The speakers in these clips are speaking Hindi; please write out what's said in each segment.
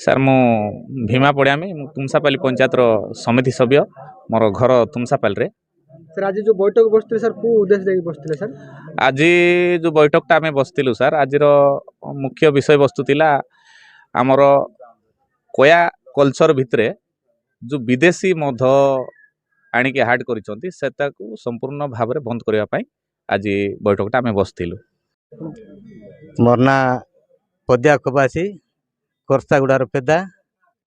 ସାର୍ ମୁଁ ଭୀମା ପଡ଼ିଆମି ମୁଁ ତୁମସାପାଲି ପଞ୍ଚାୟତର ସମିତି ସଭ୍ୟ ମୋର ଘର ତୁମସାପାଲିରେ। सर आज जो बैठक बसते सर को उद्देश्य देकी बसते सर आज जो बैठकटा आम बसलु सर आज मुख्य विषय वस्तु थिला आमर कोया कल्चर भितरे जो विदेशी मध आणिक हार्ड करिसंती सेताकू संपूर्ण भाव में बंद करने आज बैठकटा आम बसलु। मोर ना पदिया खबासी करसागुड़ार पेदा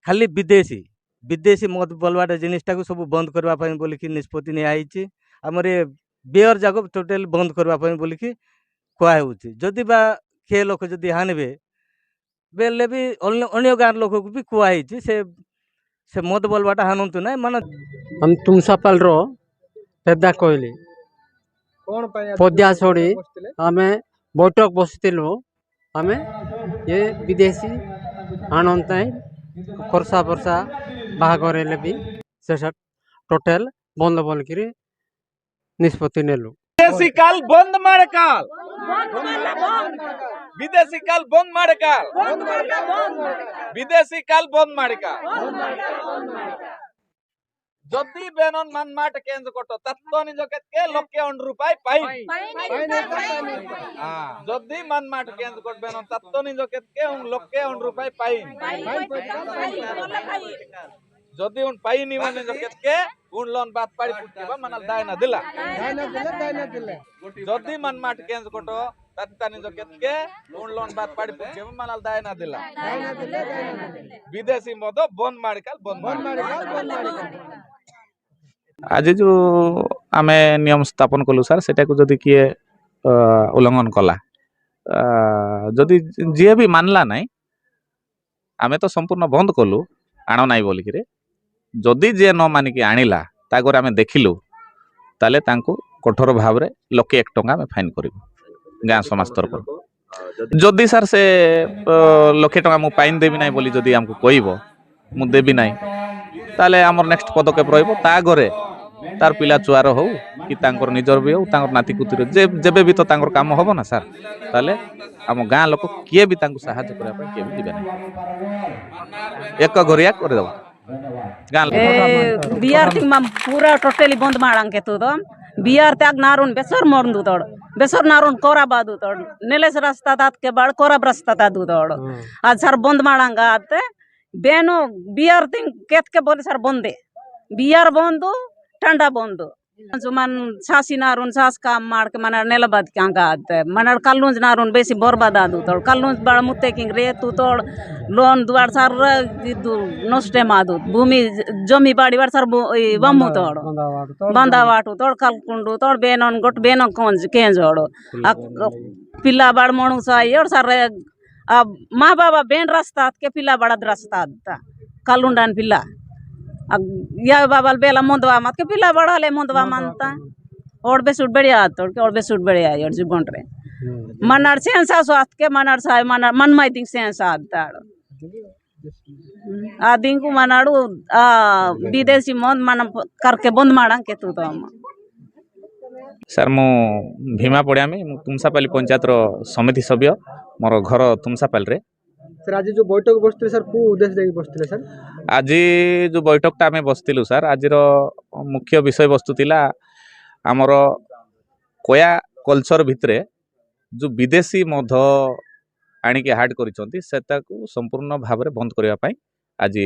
खाली विदेशी विदेशी मद बोलवाटा जिनिसटा सब बंद करने बोलिकी निष्पत्ति नहीं आमर ये बियर जाक टोटाल बंद करने बोलिकी कहुच्छी जदि बा किए लोक जदि हानबे बेले भी अन्य गाँव लोक को भी कहुई से मद बोलवाटा हानतु ना मान हम तुमसापाल रो पेदा कहली कौन पदिया छोड़ी आम बैठक बसलु आम ये विदेशी आणत खरसा बर्षा बाहागर भी से टोटाल बंद बोलिक निष्पत्ति नेलु। विदेशी काल बंद मारे काल विदेशी काल बंद मारे काल विदेशी काल बंद मारे काल जदि बेनन मान माट केंज कटो तत्तनि जकेत के लक्के 1 रुपए पाई जदि मान माट केंज कट बेनन तत्तनि जकेत के लक्के 1 रुपए पाई जदि उन पाई नि माने जकेत के उन लोन बात पाड़ी पुटकेबा मनल दायना दिला जदि मान माट केंज कटो तत्तनि जकेत के उन लोन बात पाड़ी पुटकेबा मनल दायना दिला विदेशी मद बंद मारिकाल बंद आज जो आम नियम स्थापन कलु सार सेटा को जदि किए उल्लंघन कला जदि जी भी मानला नाई आमे तो संपूर्ण बंद कलु आण नाई बोलिक जदि जी न मानिक आणिला तागर आमे देखिलु ताले तांको कठोर भाव में 1,00,000 टंका आमे फाइन करिबु गाँ समाज तरफ जदि सार से 1,00,000 टंका मु फाइन देबी नाई बोली जदि हमको कहबो मु देबी नाई ताले आमर नेक्स्ट पदक्षेप रहिबो तागरे तार पिला चुआर हो कि तांकर निजर भी हो तांकर नाती कुतिर जेबे भी तो तांकर काम होबो ना सर ताले आम गाँ लोक किए भी तांको सहायता करबा पय किए भी दिबे ना एक घरिया कर दबो गाँ बियार थिंग मा पूरा टोटली बंद ಮಾಡಂಗೆ ತೂದು बियार त्याग नारुन बेसर मोर्ंदु तोड़ बेसर नारुन कोरा बादु तोड़ नेलेस रास्ता तात के बाद कोरा रास्ता तादु तोड़ आज सर बंद ಮಾಡಂಗ आते बेनो बियार थिंग केत के बोले सर बंदे बियार बंदु ठंडा बंदु मन सासी नारुन सास काम मार के मन नेलबाद के आते मन कल्लुंज नारुन बेसी बर्बाद आदु तोड़ कल्लुंज बड़ मुत्ते किंग रे तू तोड़ लोन दुआर सर इदु नष्टे मादु भूमि जमी बाड़ी बार सर वम्मु तोड़ बंदावाटु तोड़ कल्कुंडु तोड़ बेनन गोट बेन कोंज केंजोड़ पिल्ला बाड़ मणु साई और सर माँ बाबा बेन रास्ता के पिल्ला बड़ा रास्ता कल्लुंडान पिल्ला या बाबा बेला मुंदवा मत के पिल्ला बड़ा ले मुंदवा मानता और बेसुट बढ़िया तोड़ के और बेसुट बढ़िया और जीवन रे मनर सेंसा स्वास्थ्य के मनर साय मनर मन माई दिन सेंसा ताड़ आ दिन को मनाडू विदेशी मन मन करके बंद ಮಾಡಂಗೆ तू तो सर मु भीमा पड़ियामी तुमसापाली पंचायतर समिति सभ्य मोर घर तुमसापाल रे। सर आज जो बैठक बसते सर को उद्देश्य देकी बसते सर आज जो बैठकटा आम बसलु सर आज मुख्य विषय वस्तु थिला आमर कोया कल्चर भितरे जो विदेशी मध आणिक हार्ड करिसंती सेताकू संपूर्ण भाव में बंद करने आज